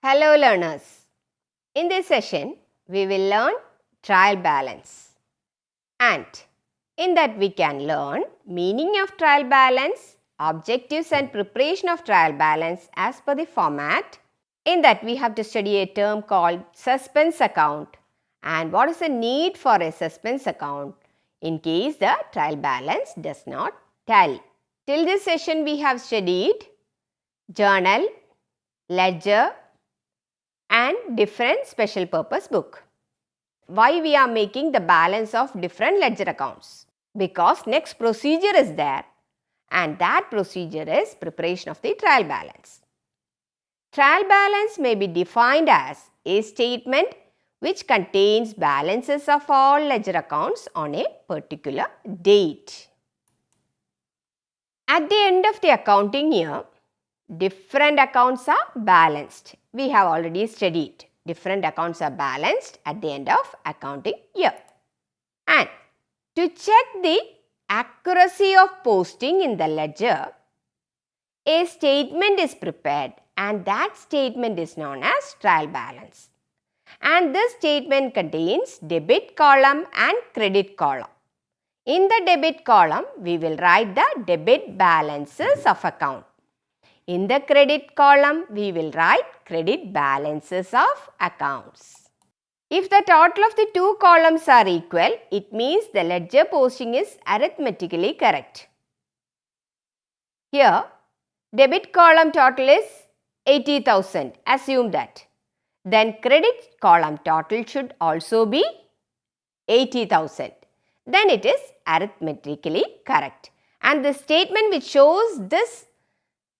Hello learners. In this session, we will learn trial balance. And in that we can learn meaning of trial balance, objectives and preparation of trial balance as per the format. In that we have to study a term called suspense account and what is the need for a suspense account in case the trial balance does not tally. Till this session we have studied journal, ledger, and different special purpose book. Why we are making the balance of different ledger accounts? Because next procedure is there and that procedure is preparation of the trial balance. Trial balance may be defined as a statement which contains balances of all ledger accounts on a particular date. At the end of the accounting year, different accounts are balanced. We have already studied. Different accounts are balanced at the end of accounting year. And to check the accuracy of posting in the ledger, a statement is prepared and that statement is known as trial balance. And this statement contains debit column and credit column. In the debit column, we will write the debit balances of account. In the credit column, we will write credit balances of accounts. If the total of the two columns are equal, it means the ledger posting is arithmetically correct. Here, debit column total is 80,000. Assume that. Then credit column total should also be 80,000. Then it is arithmetically correct. And the statement which shows this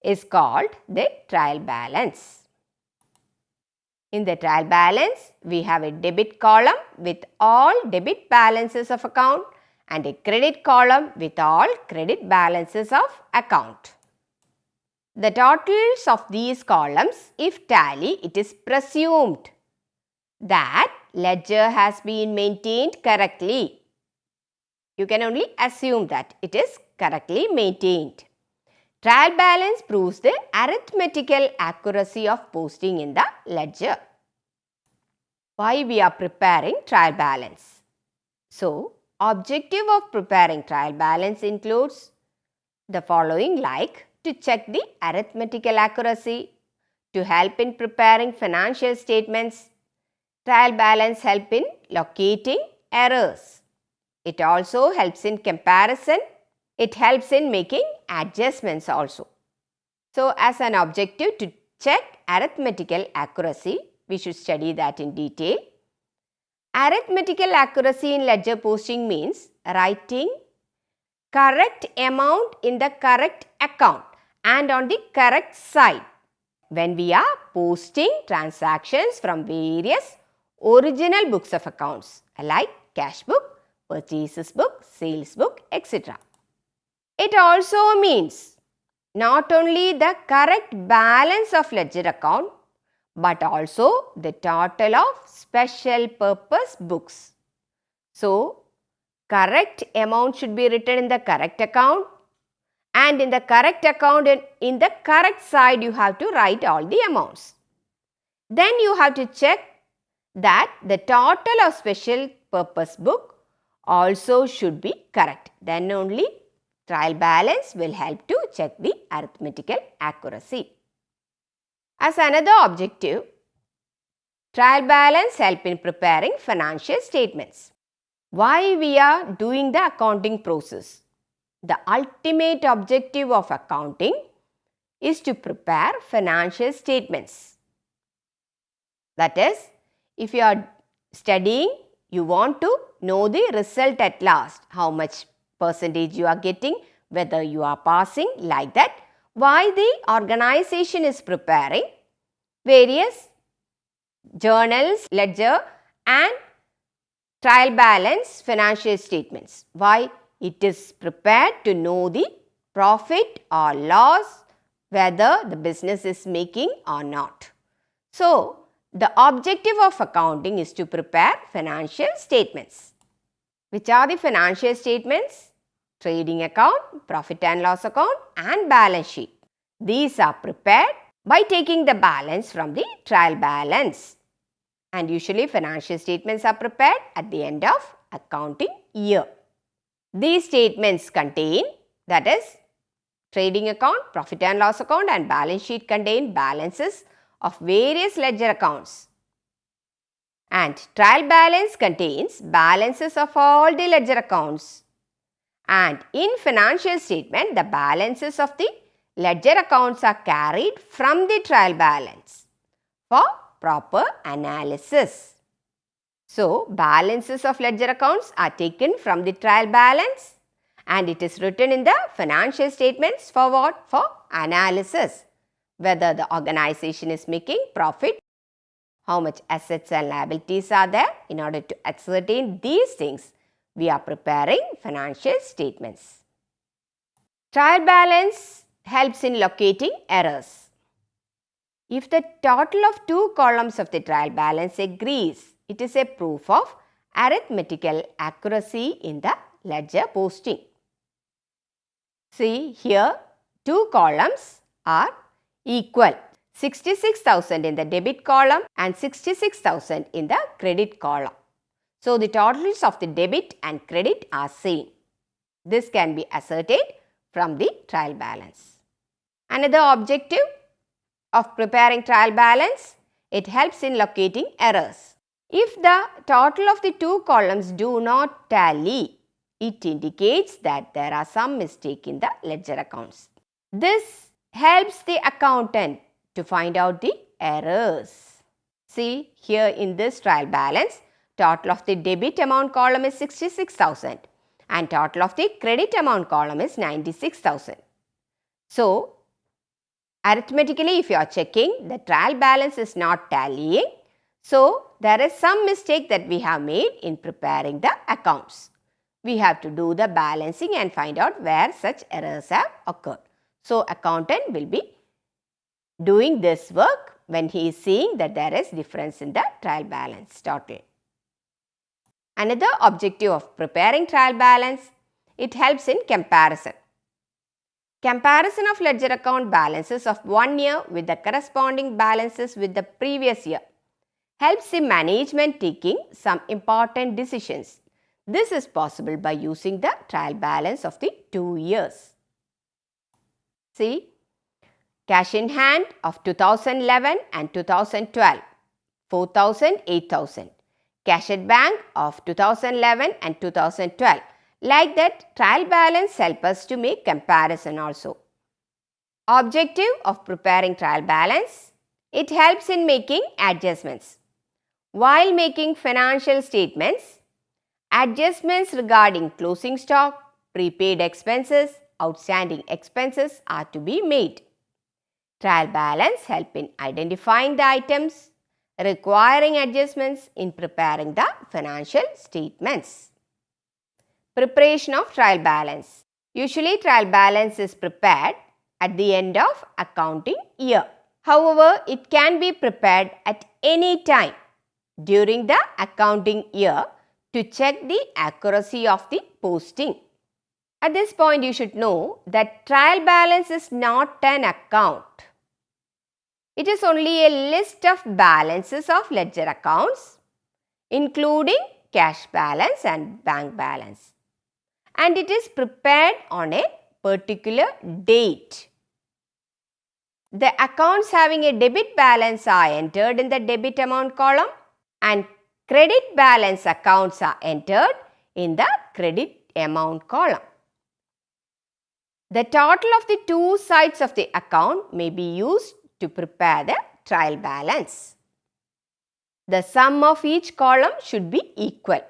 is called the trial balance. In the trial balance, we have a debit column with all debit balances of account and a credit column with all credit balances of account. The totals of these columns, if tally, it is presumed that ledger has been maintained correctly. You can only assume that it is correctly maintained. Trial balance proves the arithmetical accuracy of posting in the ledger. Why we are preparing trial balance? So, objective of preparing trial balance includes the following like to check the arithmetical accuracy, to help in preparing financial statements. Trial balance help in locating errors. It also helps in comparison. It helps in making adjustments also. So, as an objective to check arithmetical accuracy, we should study that in detail. Arithmetical accuracy in ledger posting means writing correct amount in the correct account and on the correct side when we are posting transactions from various original books of accounts like cash book, purchases book, sales book, etc. It also means not only the correct balance of ledger account but also the total of special purpose books. So, correct amount should be written in the correct account and in the correct account and in the correct side you have to write all the amounts. Then you have to check that the total of special purpose book also should be correct. Then only trial balance will help to check the arithmetical accuracy. As another objective, trial balance help in preparing financial statements. Why we are doing the accounting process? The ultimate objective of accounting is to prepare financial statements. That is, if you are studying, you want to know the result at last, how much percentage you are getting, whether you are passing, like that. Why the organization is preparing various journals, ledger and trial balance financial statements. Why? It is prepared to know the profit or loss, whether the business is making or not. So, the objective of accounting is to prepare financial statements. Which are the financial statements? Trading account, profit and loss account and balance sheet. These are prepared by taking the balance from the trial balance. And usually financial statements are prepared at the end of accounting year. These statements contain, that is, trading account, profit and loss account and balance sheet contain balances of various ledger accounts. And trial balance contains balances of all the ledger accounts. And in financial statement, the balances of the ledger accounts are carried from the trial balance for proper analysis. So, balances of ledger accounts are taken from the trial balance and it is written in the financial statements for what? For analysis. Whether the organization is making profit, how much assets and liabilities are there. In order to ascertain these things, we are preparing financial statements. Trial balance helps in locating errors. If the total of two columns of the trial balance agrees, it is a proof of arithmetical accuracy in the ledger posting. See here, two columns are equal. 66,000 in the debit column and 66,000 in the credit column. So, the totals of the debit and credit are same. This can be ascertained from the trial balance. Another objective of preparing trial balance, it helps in locating errors. If the total of the two columns do not tally, it indicates that there are some mistake in the ledger accounts. This helps the accountant to find out the errors. See here in this trial balance, total of the debit amount column is 66,000 and total of the credit amount column is 96,000. So, arithmetically, if you are checking, the trial balance is not tallying. So, there is some mistake that we have made in preparing the accounts. We have to do the balancing and find out where such errors have occurred. So, accountant will be doing this work when he is seeing that there is difference in the trial balance total. Another objective of preparing trial balance, it helps in comparison. Comparison of ledger account balances of 1 year with the corresponding balances with the previous year helps in management taking some important decisions. This is possible by using the trial balance of the 2 years. See, cash in hand of 2011 and 2012, 4,000, 8,000. Cash at bank of 2011 and 2012. Like that, trial balance helps us to make comparison also. Objective of preparing trial balance, it helps in making adjustments. While making financial statements, adjustments regarding closing stock, prepaid expenses, outstanding expenses are to be made. Trial balance helps in identifying the items requiring adjustments in preparing the financial statements. Preparation of trial balance. Usually, trial balance is prepared at the end of accounting year. However, it can be prepared at any time during the accounting year to check the accuracy of the posting. At this point, you should know that trial balance is not an account. It is only a list of balances of ledger accounts, including cash balance and bank balance. And it is prepared on a particular date. The accounts having a debit balance are entered in the debit amount column and credit balance accounts are entered in the credit amount column. The total of the two sides of the account may be used to prepare the trial balance. The sum of each column should be equal.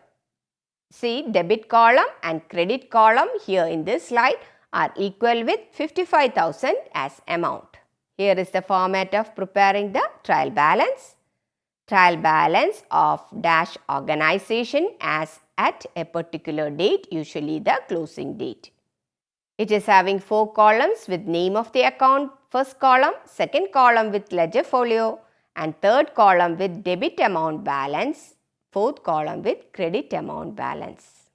See, debit column and credit column here in this slide are equal with 55,000 as amount. Here is the format of preparing the trial balance. Trial balance of dash organization as at a particular date, usually the closing date. It is having 4 columns with name of the account, first column, second column with ledger folio and third column with debit amount balance, fourth column with credit amount balance.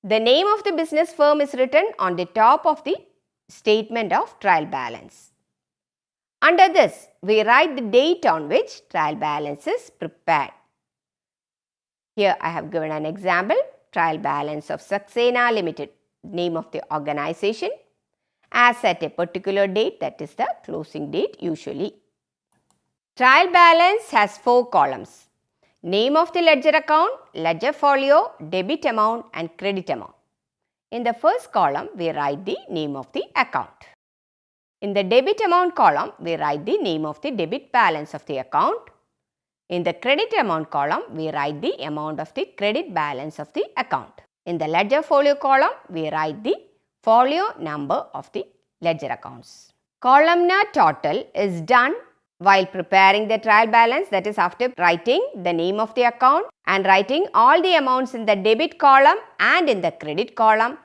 The name of the business firm is written on the top of the statement of trial balance. Under this, we write the date on which trial balance is prepared. Here I have given an example, trial balance of Saxena Limited, name of the organization, as at a particular date, that is the closing date usually. Trial balance has 4 columns. Name of the ledger account, ledger folio, debit amount and credit amount. In the first column, we write the name of the account. In the debit amount column, we write the name of the debit balance of the account. In the credit amount column, we write the amount of the credit balance of the account. In the ledger folio column, we write the folio number of the ledger accounts. Columnar total is done while preparing the trial balance, that is after writing the name of the account and writing all the amounts in the debit column and in the credit column.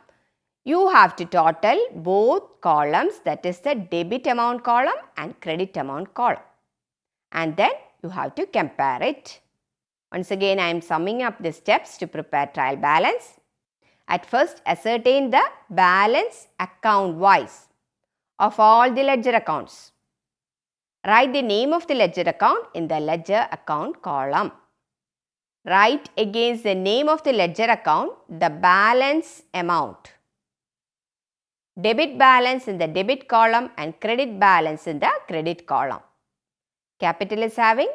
You have to total both columns, that is the debit amount column and credit amount column. And then you have to compare it. Once again, I am summing up the steps to prepare trial balance. At first, ascertain the balance account wise of all the ledger accounts. Write the name of the ledger account in the ledger account column. Write against the name of the ledger account the balance amount. Debit balance in the debit column and credit balance in the credit column. Capital is having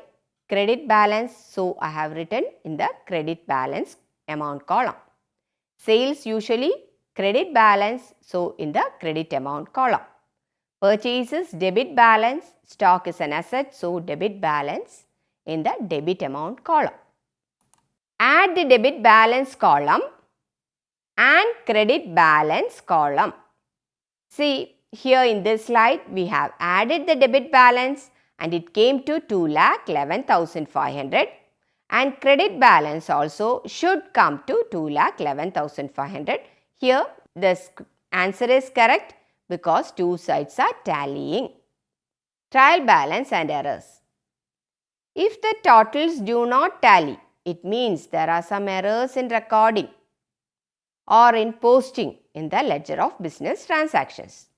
credit balance, so I have written in the credit balance amount column. Sales usually credit balance, so in the credit amount column. Purchases debit balance, stock is an asset, so debit balance in the debit amount column. Add the debit balance column and credit balance column. See, here in this slide, we have added the debit balance and it came to 2,11,500, and credit balance also should come to 2,11,500. Here, the answer is correct because two sides are tallying. Trial balance and errors. If the totals do not tally, it means there are some errors in recording or in posting in the ledger of business transactions.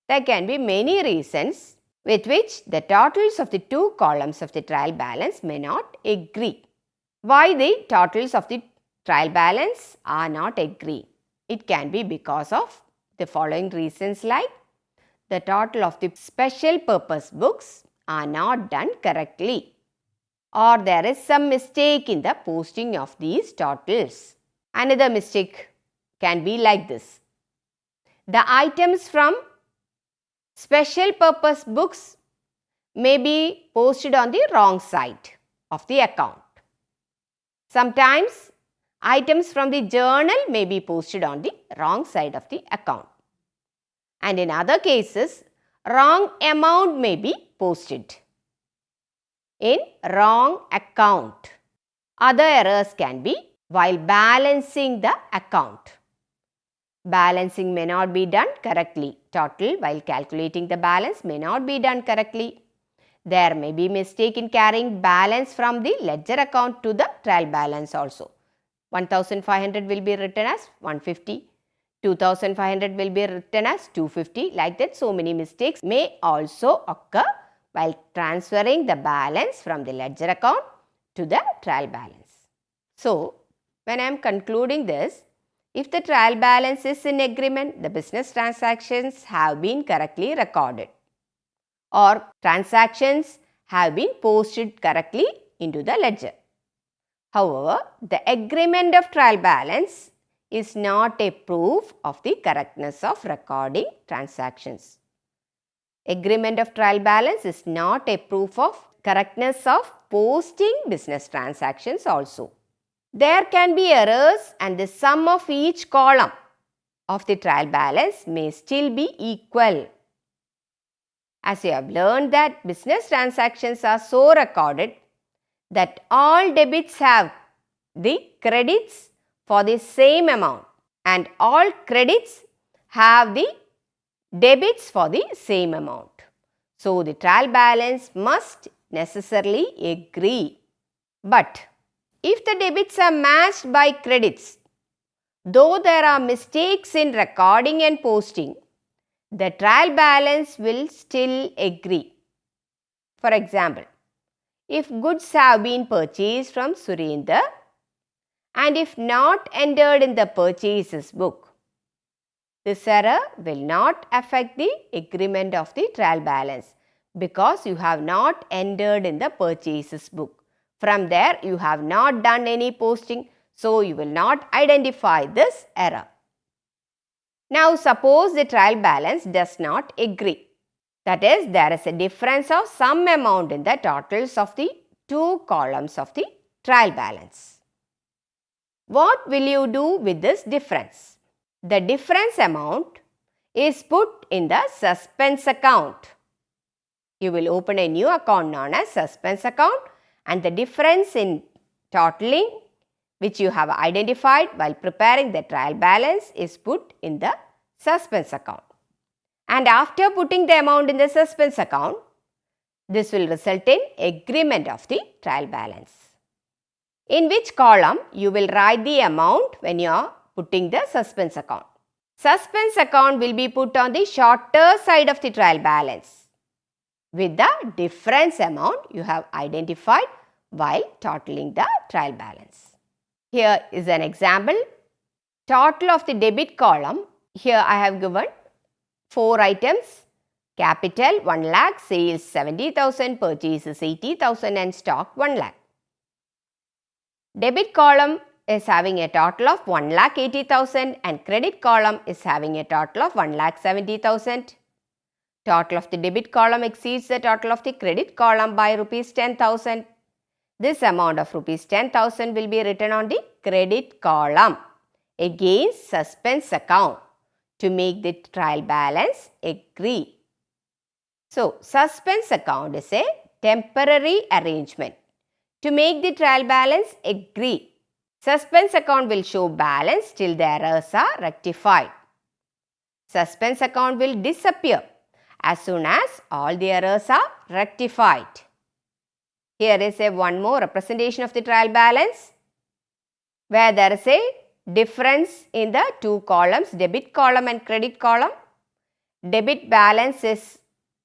There can be many reasons with which the totals of the two columns of the trial balance may not agree. Why the totals of the trial balance are not agree? It can be because of the following reasons, like the total of the special purpose books are not done correctly, or there is some mistake in the posting of these totals. Another mistake can be like this. The items from special purpose books may be posted on the wrong side of the account. Sometimes items from the journal may be posted on the wrong side of the account. And in other cases, wrong amount may be posted in wrong account. Other errors can be while balancing the account. Balancing may not be done correctly. Total while calculating the balance may not be done correctly. There may be mistake in carrying balance from the ledger account to the trial balance also. 1,500 will be written as 150. 2,500 will be written as 250. Like that, so many mistakes may also occur while transferring the balance from the ledger account to the trial balance. So, when I am concluding this, if the trial balance is in agreement, the business transactions have been correctly recorded, or transactions have been posted correctly into the ledger. However, the agreement of trial balance is not a proof of the correctness of recording transactions. Agreement of trial balance is not a proof of correctness of posting business transactions also. There can be errors and the sum of each column of the trial balance may still be equal. As you have learned that business transactions are so recorded that all debits have the credits for the same amount and all credits have the debits for the same amount. So, the trial balance must necessarily agree. But if the debits are matched by credits, though there are mistakes in recording and posting, the trial balance will still agree. For example, if goods have been purchased from Surinder and if not entered in the purchases book, this error will not affect the agreement of the trial balance because you have not entered in the purchases book. From there, you have not done any posting, so you will not identify this error. Now, suppose the trial balance does not agree. That is, there is a difference of some amount in the totals of the two columns of the trial balance. What will you do with this difference? The difference amount is put in the suspense account. You will open a new account known as suspense account, and the difference in totaling which you have identified while preparing the trial balance is put in the suspense account. And after putting the amount in the suspense account, this will result in agreement of the trial balance. In which column you will write the amount when you are putting the suspense account? Suspense account will be put on the shorter side of the trial balance with the difference amount you have identified while totaling the trial balance. Here is an example. Total of the debit column. Here I have given 4 items. Capital 1 lakh, sales 70,000, purchases 80,000 and stock 1 lakh. Debit column is having a total of 1 lakh 80,000 and credit column is having a total of 1 lakh 70,000. Total of the debit column exceeds the total of the credit column by rupees 10,000. This amount of rupees 10,000 will be written on the credit column against suspense account to make the trial balance agree. So, suspense account is a temporary arrangement to make the trial balance agree. Suspense account will show balance till the errors are rectified. Suspense account will disappear as soon as all the errors are rectified. Here is one more representation of the trial balance where there is a difference in the two columns, debit column and credit column. Debit balance is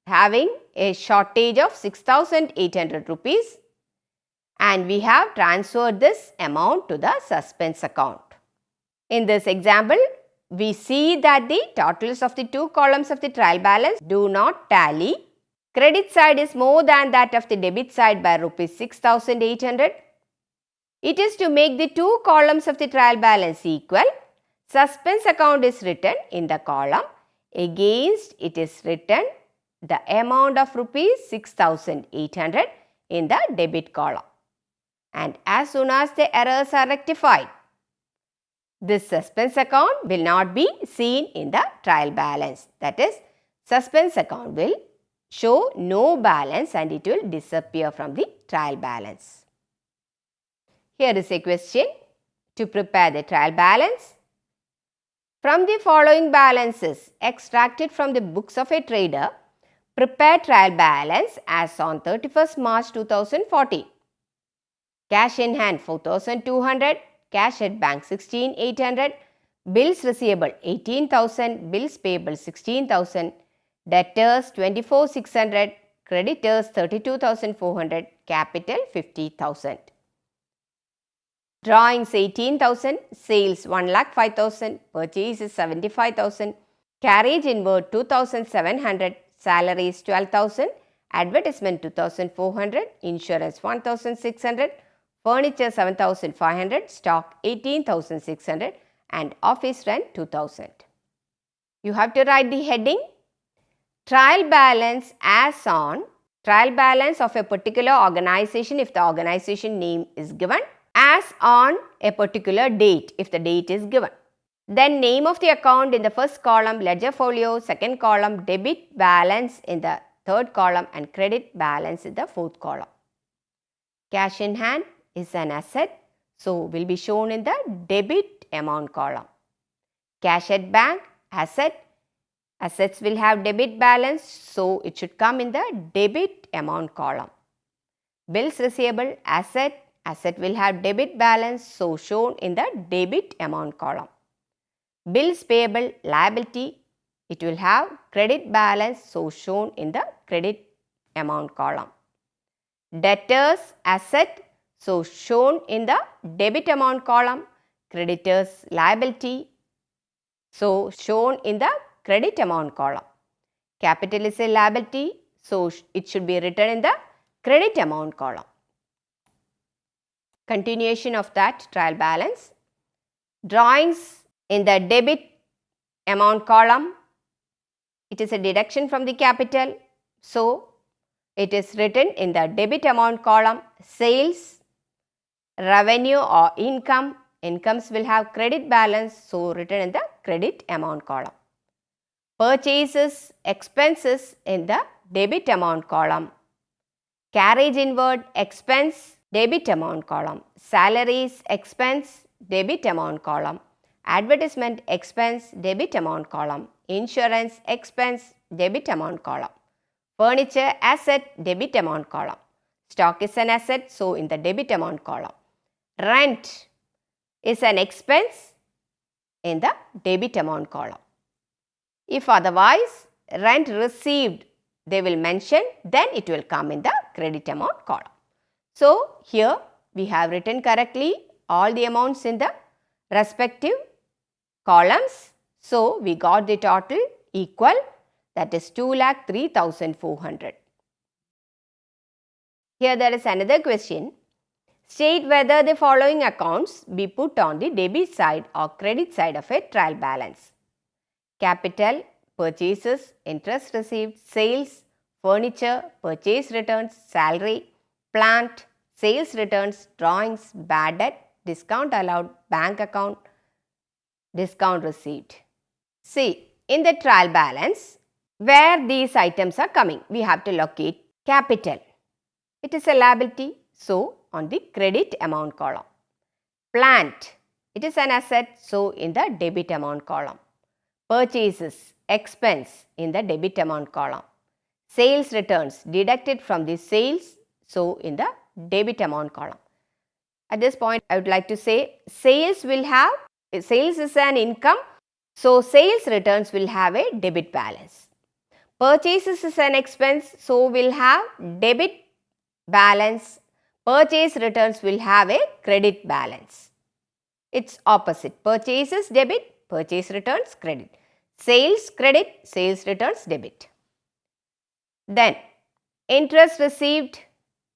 having a shortage of 6,800 rupees and we have transferred this amount to the suspense account. In this example, we see that the totals of the two columns of the trial balance do not tally. Credit side is more than that of the debit side by rupees 6,800. It is to make the two columns of the trial balance equal. Suspense account is written in the column. Against it is written the amount of rupees 6,800 in the debit column. And as soon as the errors are rectified, this suspense account will not be seen in the trial balance. That is, suspense account will show no balance and it will disappear from the trial balance. Here is a question to prepare the trial balance. From the following balances extracted from the books of a trader, prepare trial balance as on 31st March 2014. Cash in hand 4,200, cash at bank 16,800, bills receivable 18,000, bills payable 16,000, debtors 24,600, creditors 32,400, capital 50,000. Drawings 18,000, sales 1,05,000, purchases 75,000, carriage inward 2,700, salaries 12,000, advertisement 2,400, insurance 1,600, furniture 7,500, stock 18,600 and office rent 2,000. You have to write the heading trial balance as on trial balance of a particular organization if the organization name is given, as on a particular date if the date is given. Then name of the account in the first column, ledger folio, second column, debit balance in the third column and credit balance in the fourth column. Cash in hand is an asset, so will be shown in the debit amount column. Cash at bank, asset. Assets will have debit balance, so it should come in the debit amount column. Bills receivable, asset. Asset will have debit balance, so shown in the debit amount column. Bills payable, liability. it will have credit balance, so shown in the credit amount column. Debtors asset, so shown in the debit amount column. Creditors liability, so shown in the credit amount column. Capital is a liability, so it should be written in the credit amount column. Continuation of that trial balance. Drawings in the debit amount column, it is a deduction from the capital, so it is written in the debit amount column. Sales, revenue or income, incomes will have credit balance, so written in the credit amount column. Purchases, expenses in the debit amount column. Carriage inward expense, debit amount column. Salaries expense, debit amount column. Advertisement expense, debit amount column. Insurance expense, debit amount column. Furniture asset, debit amount column. Stock is an asset, so in the debit amount column. Rent is an expense in the debit amount column. If otherwise rent received they will mention, then it will come in the credit amount column. So here we have written correctly all the amounts in the respective columns. So we got the total equal, that is 2,03,400. Here there is another question. State whether the following accounts be put on the debit side or credit side of a trial balance. Capital, purchases, interest received, sales, furniture, purchase returns, salary, plant, sales returns, drawings, bad debt, discount allowed, bank account, discount received. See, in the trial balance, where these items are coming, we have to locate capital. It is a liability, so on the credit amount column. Plant, it is an asset, so in the debit amount column. Purchases, expense in the debit amount column. Sales returns, deducted from the sales, so in the debit amount column. At this point, I would like to say sales is an income, so sales returns will have a debit balance. Purchases is an expense, so will have debit balance. Purchase returns will have a credit balance. It's opposite. Purchases debit, purchase returns credit. Sales credit, sales returns debit. Then interest received,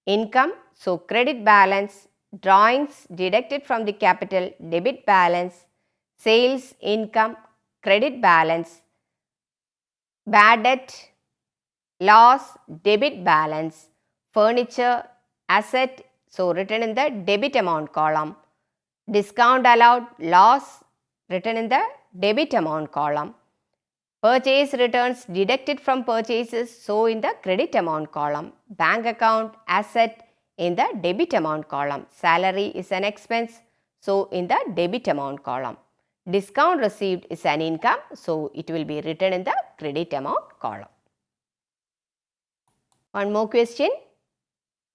income, so credit balance. Drawings deducted from the capital, debit balance. Sales, income, credit balance. Bad debt, loss, debit balance. Furniture, asset, so written in the debit amount column. Discount allowed, loss, written in the debit amount column. Purchase returns deducted from purchases, so in the credit amount column. Bank account, asset, in the debit amount column. Salary is an expense, so in the debit amount column. Discount received is an income, so it will be written in the credit amount column. One more question.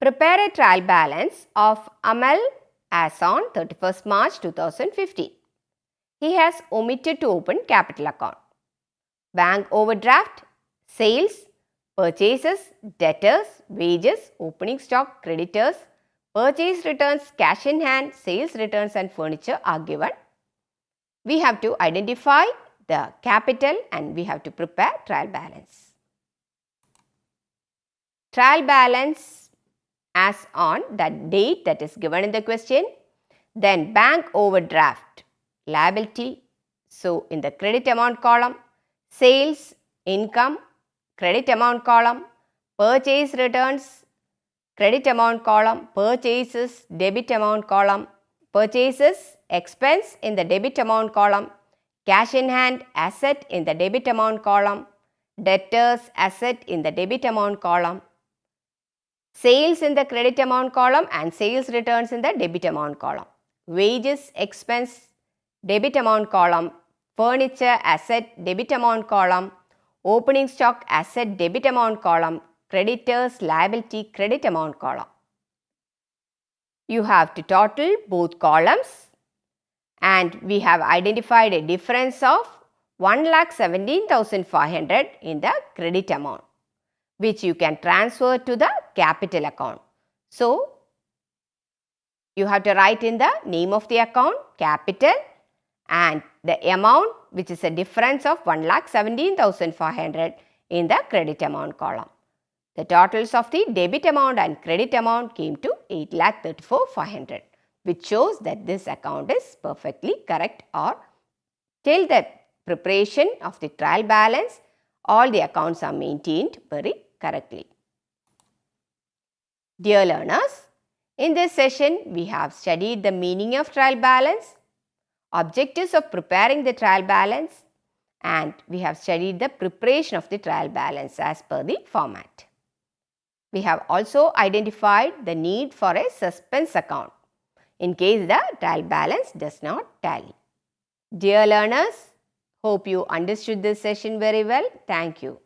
Prepare a trial balance of Amal as on 31st March 2015. He has omitted to open capital account. Bank overdraft, sales, purchases, debtors, wages, opening stock, creditors, purchase returns, cash in hand, sales returns and furniture are given. We have to identify the capital and we have to prepare trial balance. Trial balance as on that date that is given in the question. Then bank overdraft, liability, so in the credit amount column. Sales, income, credit amount column. Purchase returns, credit amount column. Purchases, debit amount column. Purchases, expense in the debit amount column. Cash in hand, asset in the debit amount column. Debtors, asset in the debit amount column. Sales in the credit amount column and sales returns in the debit amount column. Wages, expense, debit amount column. Furniture, asset, debit amount column. Opening stock, asset, debit amount column. Creditors, liability, credit amount column. You have to total both columns and we have identified a difference of 1,17,500 in the credit amount, which you can transfer to the capital account. So, you have to write in the name of the account, capital, and the amount, which is a difference of 1,17,500 in the credit amount column. The totals of the debit amount and credit amount came to 8,34,500, which shows that this account is perfectly correct, or till the preparation of the trial balance, all the accounts are maintained very correctly. Dear learners, in this session, we have studied the meaning of trial balance, objectives of preparing the trial balance, and we have studied the preparation of the trial balance as per the format. We have also identified the need for a suspense account in case the trial balance does not tally. Dear learners, hope you understood this session very well. Thank you.